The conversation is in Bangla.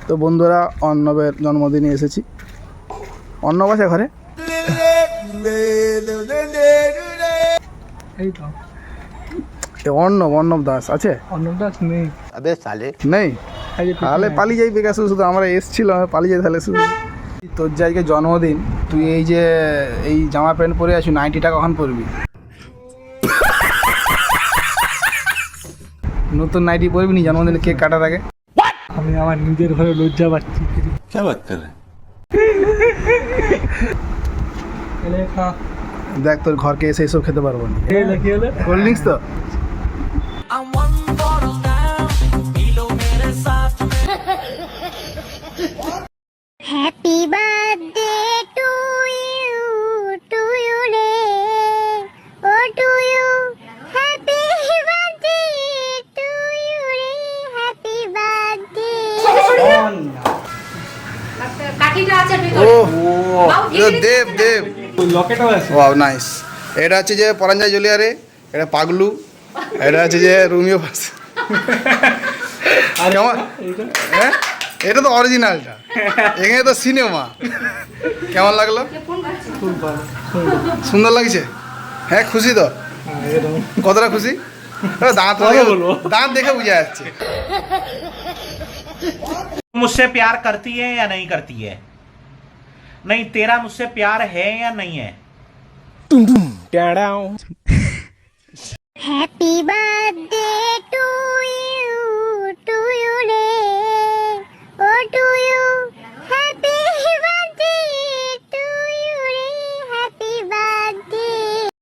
তো বন্ধুরা অর্ণবের জন্মদিনে এসেছি। অর্ণব আছে ঘরে? এই তো অর্ণব দাস আছে? অর্ণব দাস নেই। अबे साले নেই? এই যে তাহলে পালিয়ে যাই বেকার, শুধু আমরা এসছিল পালিয়ে যাই তাহলে শুধু। তোর যে আজকে জন্মদিন, তুই এই যে এই জামা প্যান্ট পরে আছিস 90 টাকা কখন পরবি? নতুন নাইটি পরবি নি জন্মদিনে কেক কাটার আগে? আমি আমার নিজের ঘরে লজ্জা পাচ্ছি। क्या बात कर रहे हैं? এলে খা। দেখ তোর ঘরকে এসে এসব খেতে পারবো না। এই লেখি হলে কোল্ড ড্রিঙ্কস তো Happy birthday to you re, oh to you. Happy birthday to you re, happy birthday. কাঠিটা আছে ও ভিতরে দেব দেব লকেটও আছে। Wow nice. এটা হচ্ছে যে পরাঞ্জয় জুলিয়ারে, এটা পাগলু, এটা হচ্ছে যে রোমিও পাস। আর কেমন? এইটা হ্যাঁ এটা তো অরিজিনালটা, এখানে তো সিনেমা। কেমন লাগলো? খুব ভালো। সুন্দর লাগছে? হ্যাঁ খুশি তো? হ্যাঁ একদম। কতটা খুশি? দাঁত ভালো বলবো। দাঁত দেখে বোঝা যাচ্ছে। मुझसे प्यार करती है या नहीं करती है? नहीं, तेरा मुझसे प्यार है या नहीं है?